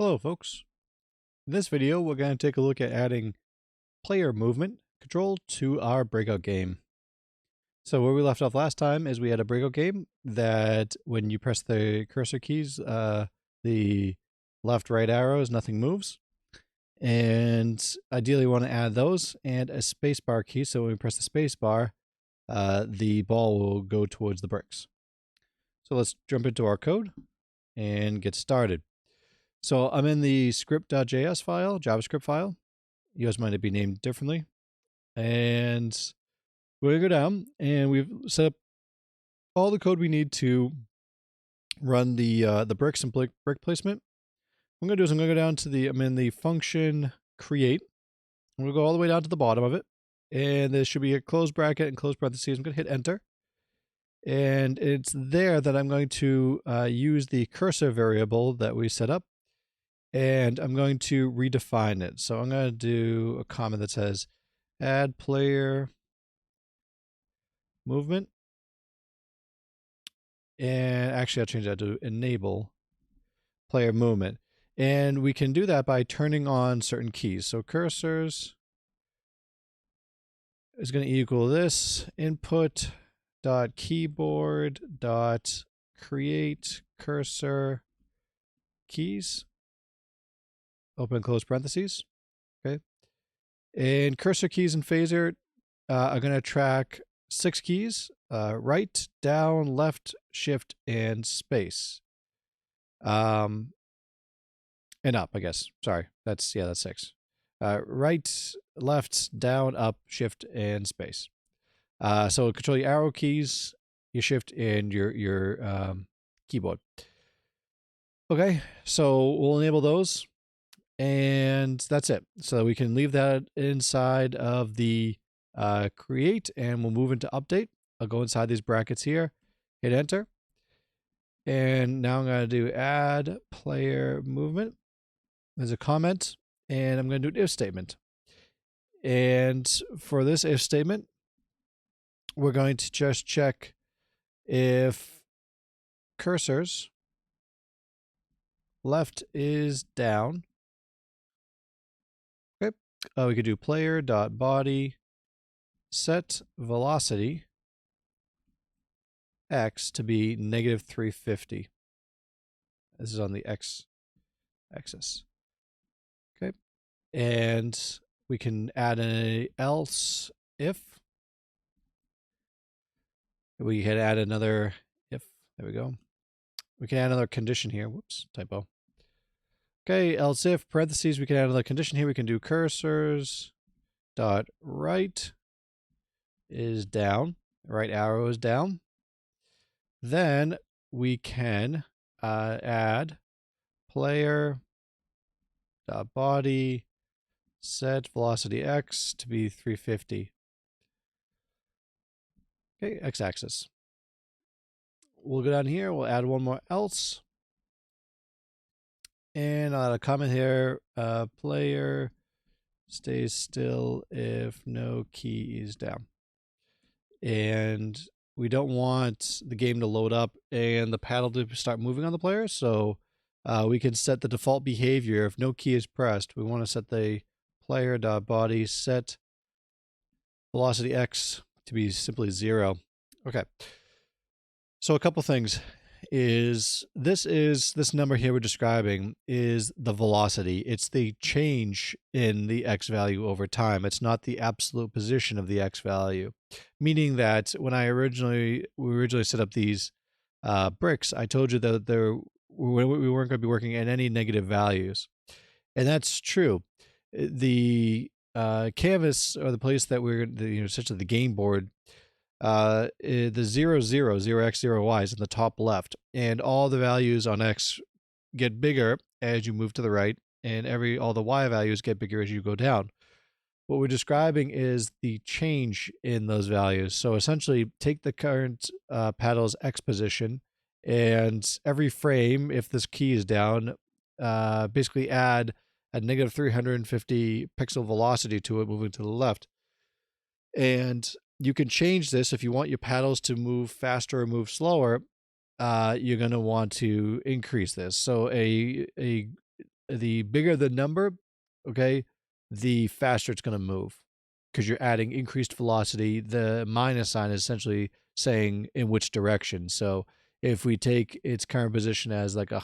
Hello folks. In this video we're going to take a look at adding player movement control to our breakout game. So where we left off last time is we had a breakout game that when you press the cursor keys, the left right arrows, nothing moves. And ideally we want to add those and a spacebar key, so when we press the spacebar, the ball will go towards the bricks. So let's jump into our code and get started. So I'm in the script.js file, JavaScript file. Yours might be named differently. And we're going to go down and we've set up all the code we need to run the bricks and brick placement. What I'm going to do is I'm going to go down to I'm in the function create. I'm going to go all the way down to the bottom of it. And there should be a close bracket and close parentheses. I'm going to hit enter. And it's there that I'm going to use the cursor variable that we set up. And I'm going to redefine it. So I'm going to do a comment that says add player movement. And actually I'll change that to enable player movement. And we can do that by turning on certain keys. So cursors is going to equal this input dot keyboard dot create cursor keys. Open close parentheses. Okay. And cursor keys and phaser are going to track 6 keys, right, down, left, shift, and space. And up, I guess. Sorry. That's 6. Right, left, down, up, shift, and space. So control your arrow keys, your shift, and your keyboard. Okay. So we'll enable those. And that's it. So we can leave that inside of the create and we'll move into update. I'll go inside these brackets here, hit enter. And now I'm going to do add player movement. There's a comment and I'm going to do an if statement. And for this if statement, we're going to just check if cursors left is down. We could do player.body set velocity x to be negative 350. This is on the x axis. Okay. And we can add an else if. We can add another if. There we go. We can add another condition here. Whoops, typo. Okay, else if parentheses, we can add another condition here. We can do cursors dot right is down, right arrow is down. Then we can add player dot body set velocity x to be 350. Okay, x-axis. We'll go down here. We'll add one more else. And I'll add a comment here, player stays still if no key is down. And we don't want the game to load up and the paddle to start moving on the player. So we can set the default behavior. If no key is pressed, we want to set the player.body set velocity x to be simply 0. Okay. So a couple things. This number here we're describing is the velocity. It's the change in the x value over time. It's not the absolute position of the x value. Meaning that when we originally set up these bricks, I told you that we weren't going to be working at any negative values. And that's true. The canvas, or the place that essentially the game board, the 0x0y is in the top left, and all the values on x get bigger as you move to the right, and all the y values get bigger as you go down. What we're describing is the change in those values. So essentially take the current paddle's x position, and every frame, if this key is down, basically add a negative 350 pixel velocity to it moving to the left. And you can change this if you want your paddles to move faster or move slower. You're going to want to increase this. So a the bigger the number, okay, the faster it's going to move because you're adding increased velocity. The minus sign is essentially saying in which direction. So if we take its current position as like a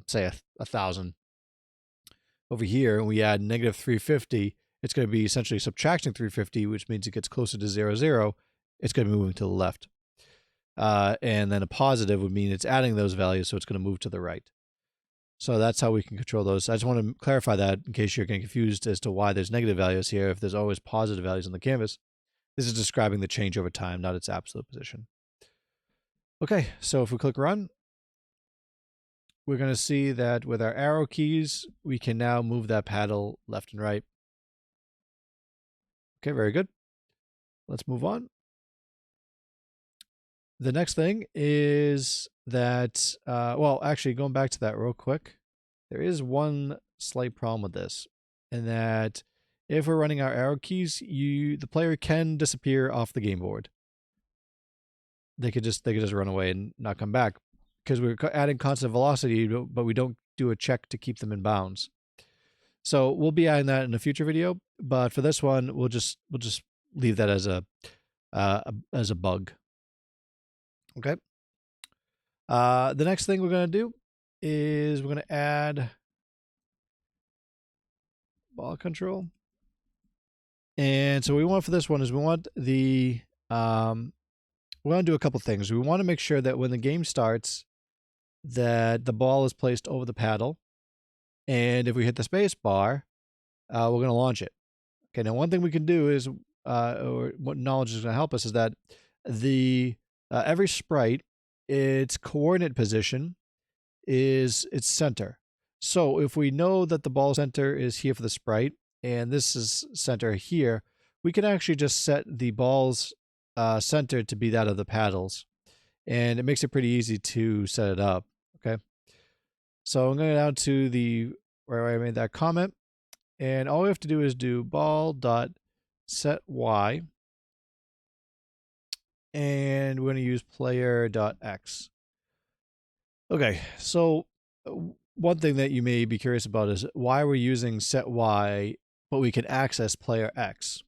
say 1,000 over here, and we add negative 350, it's going to be essentially subtracting 350, which means it gets closer to 0, 0. It's going to be moving to the left. And then a positive would mean it's adding those values, so it's going to move to the right. So that's how we can control those. I just want to clarify that in case you're getting confused as to why there's negative values here. If there's always positive values on the canvas, this is describing the change over time, not its absolute position. Okay, so if we click run, we're going to see that with our arrow keys, we can now move that paddle left and right. Okay, very good. Let's move on. The next thing is that, well, actually going back to that real quick, there is one slight problem with this, in that if we're running our arrow keys, the player can disappear off the game board. They could just run away and not come back because we're adding constant velocity, but we don't do a check to keep them in bounds. So we'll be adding that in a future video, but for this one, we'll just leave that as a bug. Okay. The next thing we're going to do is we're going to add ball control. And so what we want for this one is we want to do a couple things. We want to make sure that when the game starts, that the ball is placed over the paddle. And if we hit the space bar, we're going to launch it. Okay, now one thing we can do is, or what knowledge is going to help us, is that every sprite, its coordinate position is its center. So if we know that the ball center is here for the sprite, and this is center here, we can actually just set the ball's center to be that of the paddles. And it makes it pretty easy to set it up, okay? So I'm going down to where I made that comment, and all we have to do is do ball.setY, and we're going to use player.x. Okay, so one thing that you may be curious about is why we're using setY, but we can access player x.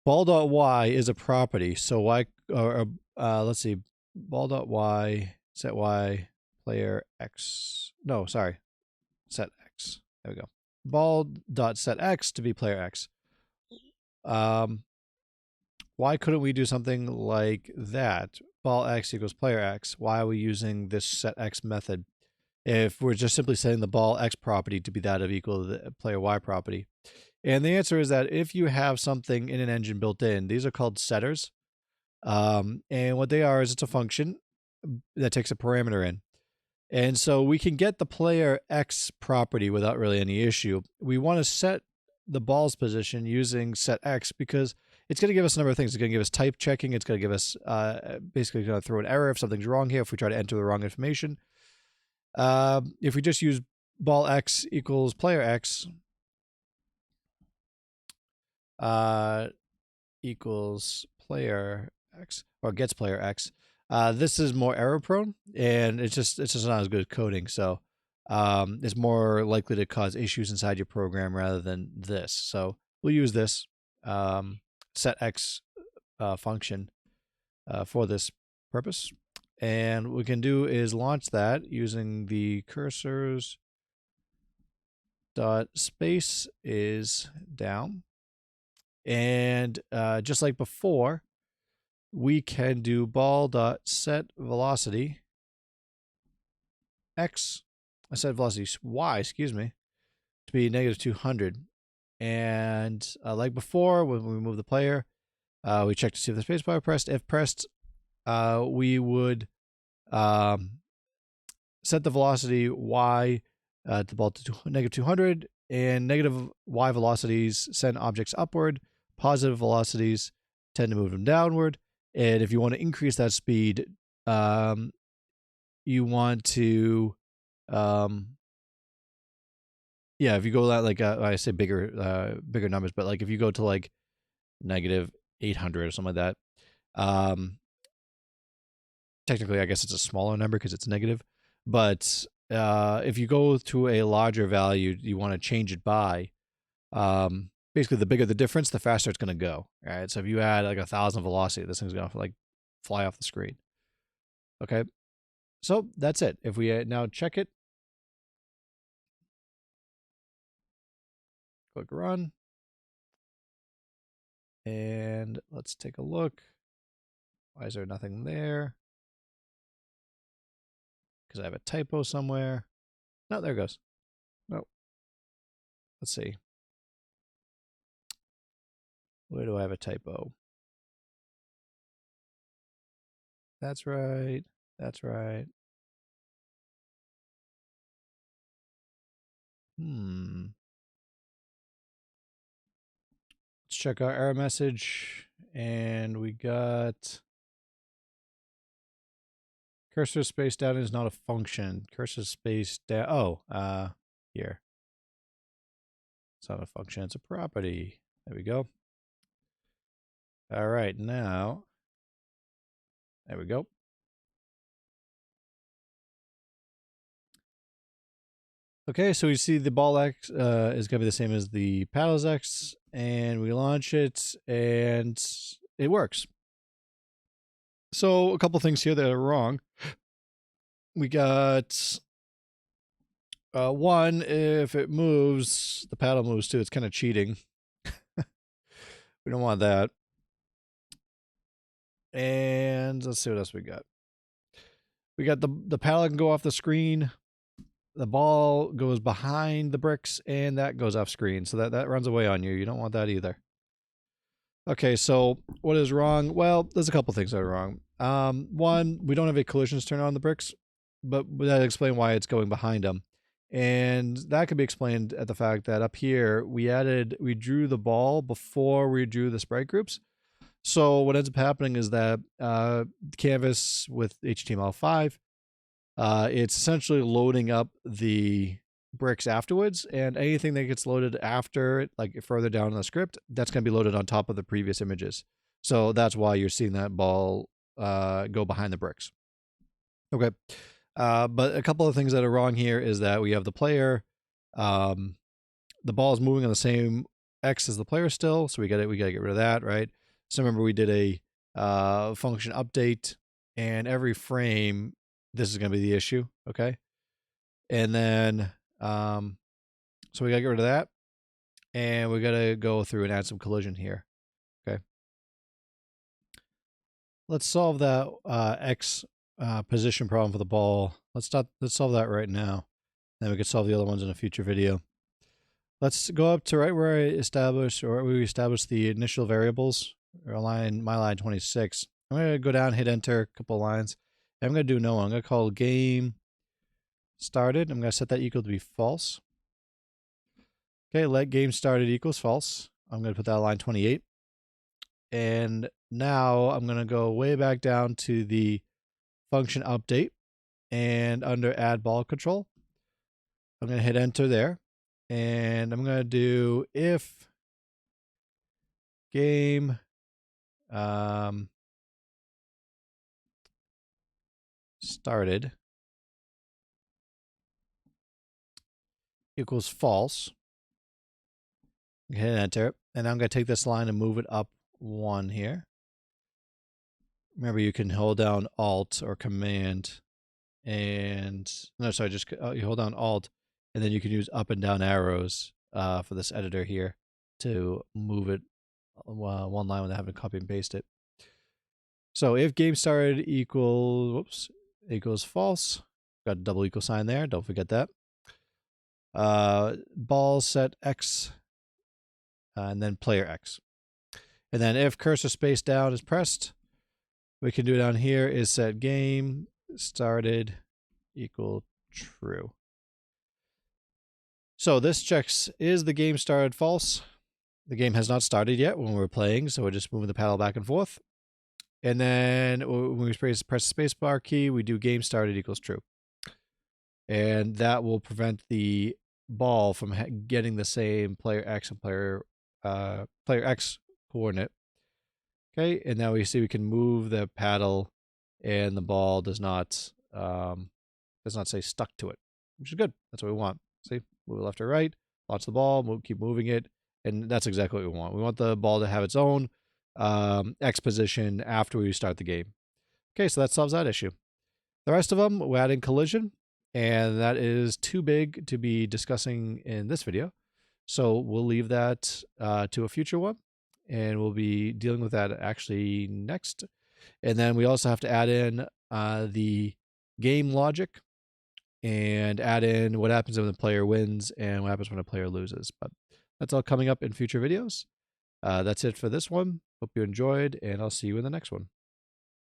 Ball.y is a property, so let's see, ball.y, setY, player x. No, sorry, set x. There we go. Ball.setX to be player x. Why couldn't we do something like that? Ball x equals player x. Why are we using this setX method if we're just simply setting the ball x property to be that of equal to the player y property? And the answer is that if you have something in an engine built in, these are called setters. And what they are is it's a function that takes a parameter in. And so we can get the player x property without really any issue. We want to set the ball's position using setX because it's going to give us a number of things. It's going to give us type checking. It's going to give us basically going to throw an error if something's wrong here, if we try to enter the wrong information. If we just use ball x equals player x equals player x, or gets player x, this is more error prone, and it's just not as good as coding. So it's more likely to cause issues inside your program rather than this. So we'll use this setX function for this purpose. And what we can do is launch that using the cursors dot space is down. And just like before, we can do ball dot set velocity x, I said velocity y, excuse me, to be negative 200. And like before, when we move the player, we check to see if the spacebar pressed. If pressed, we would set the velocity y to the ball to negative 200, and negative y velocities send objects upward. Positive velocities tend to move them downward. And if you want to increase that speed, you want to, if you go that, like, I say bigger numbers, but like if you go to like negative 800 or something like that, technically I guess it's a smaller number because it's negative, but if you go to a larger value, you want to change it by. Basically, the bigger the difference, the faster it's going to go. All right. So if you add like 1,000 velocity, this thing's going to like fly off the screen. Okay. So that's it. If we now check it, click run, and let's take a look. Why is there nothing there? Because I have a typo somewhere. No, there it goes. No. Let's see. Where do I have a typo? That's right. That's right. Let's check our error message. And we got cursor space down is not a function. Cursor space down. Oh, here. It's not a function. It's a property. There we go. All right. Now, there we go. Okay, so we see the ball X is going to be the same as the paddles X, and we launch it, and it works. So a couple things here that are wrong. We got one, if it moves, the paddle moves too. It's kind of cheating. We don't want that. And let's see what else we got. We got the paddle can go off the screen. The ball goes behind the bricks, and that goes off screen. So that runs away on you. You don't want that either. Okay, so what is wrong? Well, there's a couple things that are wrong. One, we don't have a collisions turn on the bricks, but that explain why it's going behind them. And that could be explained at the fact that up here, we drew the ball before we drew the sprite groups. So what ends up happening is that canvas with HTML5, it's essentially loading up the bricks afterwards, and anything that gets loaded after, like further down in the script, that's going to be loaded on top of the previous images. So that's why you're seeing that ball go behind the bricks. Okay. But a couple of things that are wrong here is that we have the player, the ball is moving on the same X as the player still, so we gotta get rid of that, right? So remember we did a function update, and every frame, this is gonna be the issue, okay? And then so we gotta get rid of that, and we gotta go through and add some collision here, okay? Let's solve that X position problem for the ball. Let's solve that right now. Then we could solve the other ones in a future video. Let's go up to right where we established the initial variables, or my line 26. I'm going to go down, hit enter, a couple lines. And I'm going to do no one. I'm going to call game started. I'm going to set that equal to be false. Okay, let game started equals false. I'm going to put that line 28. And now I'm going to go way back down to the function update, and under add ball control, I'm going to hit enter there, and I'm going to do if game started equals false. Hit enter, and I'm going to take this line and move it up one here. Remember, you can hold down Alt or Command, and just you hold down Alt, and then you can use up and down arrows for this editor here to move it one line without having to copy and paste it. So if game started equals false, got a double equal sign there. Don't forget that. Ball set X, and then player X. And then if cursor space down is pressed, we can do down here is set game started equal true. So this checks, is the game started false? The game has not started yet when we're playing, so we're just moving the paddle back and forth. And then when we press the spacebar key, we do game started equals true. And that will prevent the ball from getting the same player X and player X coordinate. Okay, and now we see we can move the paddle, and the ball does not say stuck to it. which is good. That's what we want. See, move it left or right, launch the ball, keep moving it, and that's exactly what we want. We want the ball to have its own X position after we start the game. Okay, so that solves that issue. The rest of them, we're adding collision, and that is too big to be discussing in this video. So we'll leave that to a future one, and we'll be dealing with that actually next. And then we also have to add in the game logic and add in what happens when the player wins and what happens when a player loses. But that's all coming up in future videos. That's it for this one. Hope you enjoyed, and I'll see you in the next one.